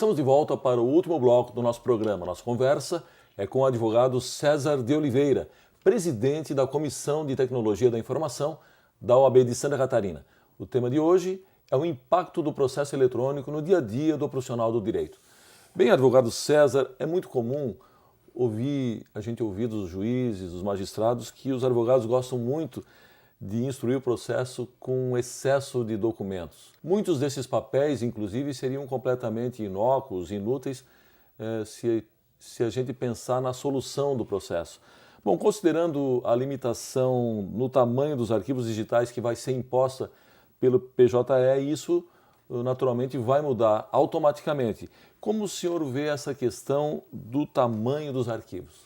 Estamos de volta para o último bloco do nosso programa. Nossa conversa é com o advogado César de Oliveira, presidente da Comissão de Tecnologia da Informação da OAB de Santa Catarina. O tema de hoje é o impacto do processo eletrônico no dia a dia do profissional do direito. Bem, advogado César, é muito comum a gente ouvir dos juízes, dos magistrados, que os advogados gostam muito de instruir o processo com excesso de documentos. Muitos desses papéis, inclusive, seriam completamente inócuos, inúteis, se a gente pensar na solução do processo. Bom, considerando a limitação no tamanho dos arquivos digitais que vai ser imposta pelo PJE, isso naturalmente vai mudar automaticamente. Como o senhor vê essa questão do tamanho dos arquivos?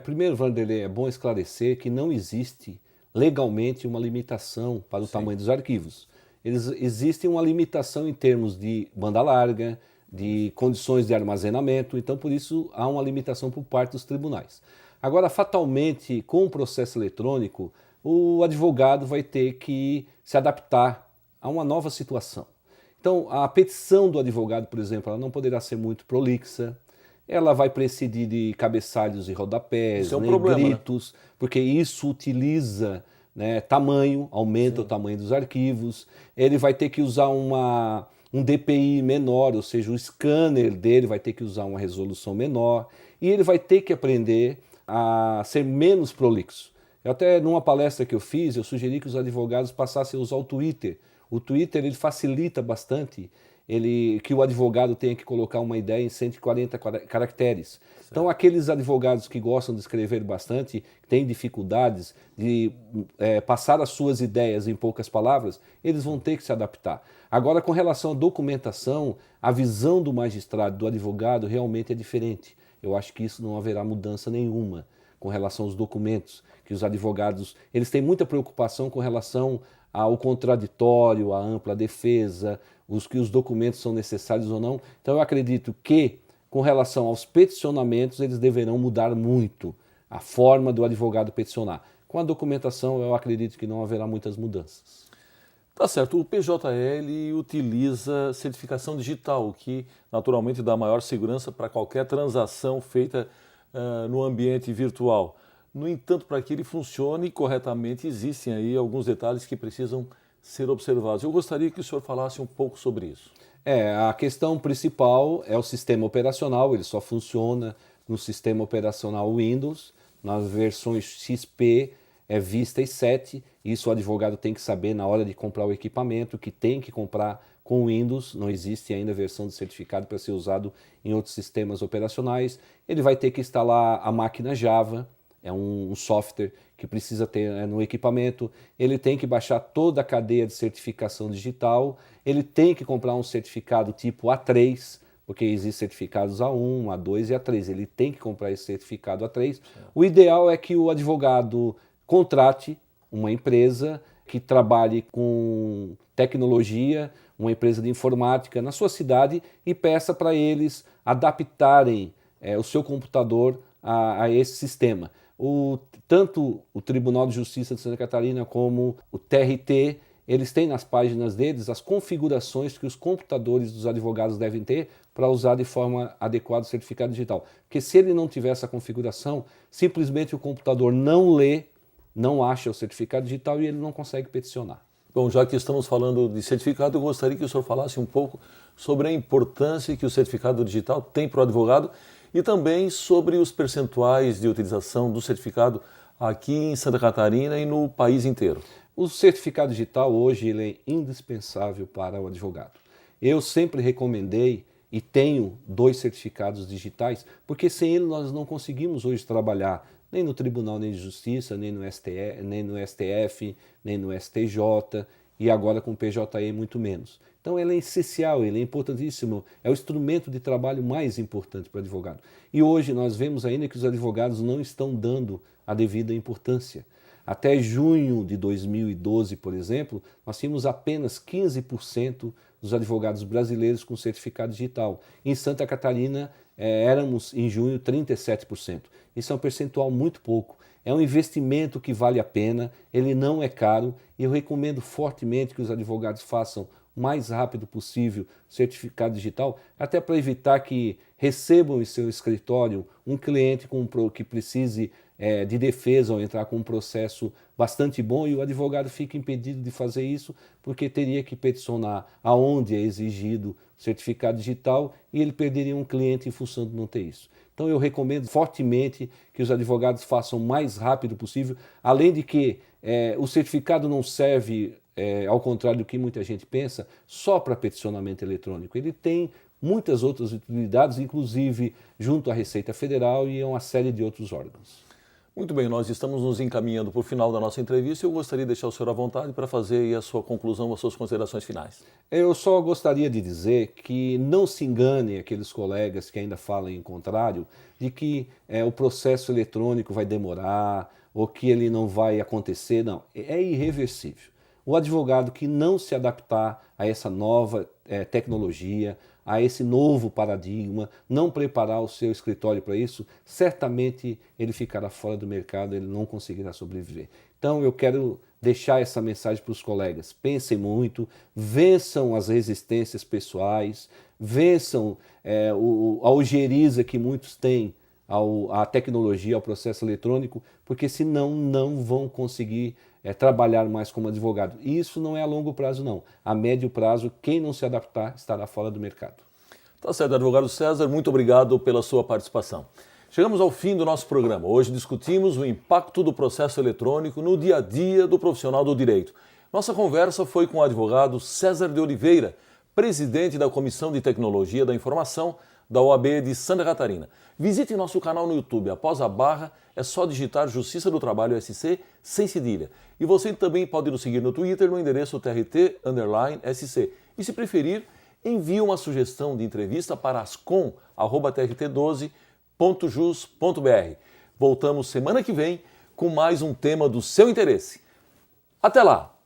Primeiro, Vanderlei, é bom esclarecer que não existe legalmente uma limitação para o tamanho dos arquivos. Existe uma limitação em termos de banda larga, de condições de armazenamento, então por isso há uma limitação por parte dos tribunais. Agora, fatalmente, com o processo eletrônico, o advogado vai ter que se adaptar a uma nova situação. Então, a petição do advogado, por exemplo, ela não poderá ser muito prolixa, ela vai prescindir de cabeçalhos e rodapés, nem gritos, né? Porque isso utiliza, né, tamanho, aumenta o tamanho dos arquivos. Ele vai ter que usar um DPI menor, ou seja, o scanner dele vai ter que usar uma resolução menor, e ele vai ter que aprender a ser menos prolixo. Até numa palestra que eu fiz, eu sugeri que os advogados passassem a usar o Twitter. O Twitter ele facilita bastante que o advogado tenha que colocar uma ideia em 140 caracteres. Certo. Então, aqueles advogados que gostam de escrever bastante, têm dificuldades de passar as suas ideias em poucas palavras, eles vão ter que se adaptar. Agora, com relação à documentação, a visão do magistrado, do advogado, realmente é diferente. Eu acho que isso não haverá mudança nenhuma com relação aos documentos, que os advogados eles têm muita preocupação com relação ao contraditório, à ampla defesa, os documentos são necessários ou não. Então eu acredito que, com relação aos peticionamentos, eles deverão mudar muito a forma do advogado peticionar. Com a documentação, eu acredito que não haverá muitas mudanças. Tá certo, o PJE utiliza certificação digital, o que naturalmente dá maior segurança para qualquer transação feita no ambiente virtual. No entanto, para que ele funcione corretamente, existem aí alguns detalhes que precisam ser observados. Eu gostaria que o senhor falasse um pouco sobre isso. A questão principal é o sistema operacional, ele só funciona no sistema operacional Windows, nas versões XP, Vista e 7. Isso o advogado tem que saber na hora de comprar o equipamento, que tem que comprar com Windows, não existe ainda versão de certificado para ser usado em outros sistemas operacionais. Ele vai ter que instalar a máquina Java, é um software que precisa ter no equipamento, ele tem que baixar toda a cadeia de certificação digital, ele tem que comprar um certificado tipo A3, porque existem certificados A1, A2 e A3, ele tem que comprar esse certificado A3. O ideal é que o advogado contrate uma empresa que trabalhe com tecnologia, uma empresa de informática na sua cidade e peça para eles adaptarem o seu computador a esse sistema. Tanto o Tribunal de Justiça de Santa Catarina como o TRT, eles têm nas páginas deles as configurações que os computadores dos advogados devem ter para usar de forma adequada o certificado digital. Porque se ele não tiver essa configuração, simplesmente o computador não lê, não acha o certificado digital e ele não consegue peticionar. Bom, já que estamos falando de certificado, eu gostaria que o senhor falasse um pouco sobre a importância que o certificado digital tem para o advogado e também sobre os percentuais de utilização do certificado aqui em Santa Catarina e no país inteiro. O certificado digital hoje ele é indispensável para o advogado. Eu sempre recomendei e tenho 2 certificados digitais, porque sem ele nós não conseguimos hoje trabalhar nem no Tribunal de Justiça, nem no STF, nem no STJ e agora com o PJE muito menos. Então ele é essencial, ele é importantíssimo, é o instrumento de trabalho mais importante para o advogado. E hoje nós vemos ainda que os advogados não estão dando a devida importância. Até junho de 2012, por exemplo, nós tínhamos apenas 15% dos advogados brasileiros com certificado digital. Em Santa Catarina, éramos em junho 37%. Isso é um percentual muito pouco. É um investimento que vale a pena, ele não é caro e eu recomendo fortemente que os advogados façam o mais rápido possível o certificado digital, até para evitar que recebam em seu escritório um cliente que precise de defesa ou entrar com um processo bastante bom e o advogado fica impedido de fazer isso porque teria que peticionar aonde é exigido o certificado digital e ele perderia um cliente em função de não ter isso. Então eu recomendo fortemente que os advogados façam o mais rápido possível, além de que o certificado não serve, ao contrário do que muita gente pensa, só para peticionamento eletrônico. Ele tem muitas outras utilidades, inclusive junto à Receita Federal e a uma série de outros órgãos. Muito bem, nós estamos nos encaminhando para o final da nossa entrevista e eu gostaria de deixar o senhor à vontade para fazer aí a sua conclusão, as suas considerações finais. Eu só gostaria de dizer que não se enganem aqueles colegas que ainda falam em contrário, de que o processo eletrônico vai demorar ou que ele não vai acontecer. Não, é irreversível. O advogado que não se adaptar a essa nova tecnologia, a esse novo paradigma, não preparar o seu escritório para isso, certamente ele ficará fora do mercado, ele não conseguirá sobreviver. Então eu quero deixar essa mensagem para os colegas. Pensem muito, vençam as resistências pessoais, vençam a ojeriza que muitos têm à tecnologia, ao processo eletrônico, porque senão não vão conseguir trabalhar mais como advogado. E isso não é a longo prazo, não. A médio prazo, quem não se adaptar estará fora do mercado. Tá certo, advogado César, muito obrigado pela sua participação. Chegamos ao fim do nosso programa. Hoje discutimos o impacto do processo eletrônico no dia a dia do profissional do direito. Nossa conversa foi com o advogado César de Oliveira, presidente da Comissão de Tecnologia da Informação da OAB de Santa Catarina. Visite nosso canal no YouTube. Após a barra, é só digitar Justiça do Trabalho SC sem cedilha. E você também pode nos seguir no Twitter no endereço TRT_SC. E se preferir, envie uma sugestão de entrevista para ascom@trt12.jus.br. Voltamos semana que vem com mais um tema do seu interesse. Até lá!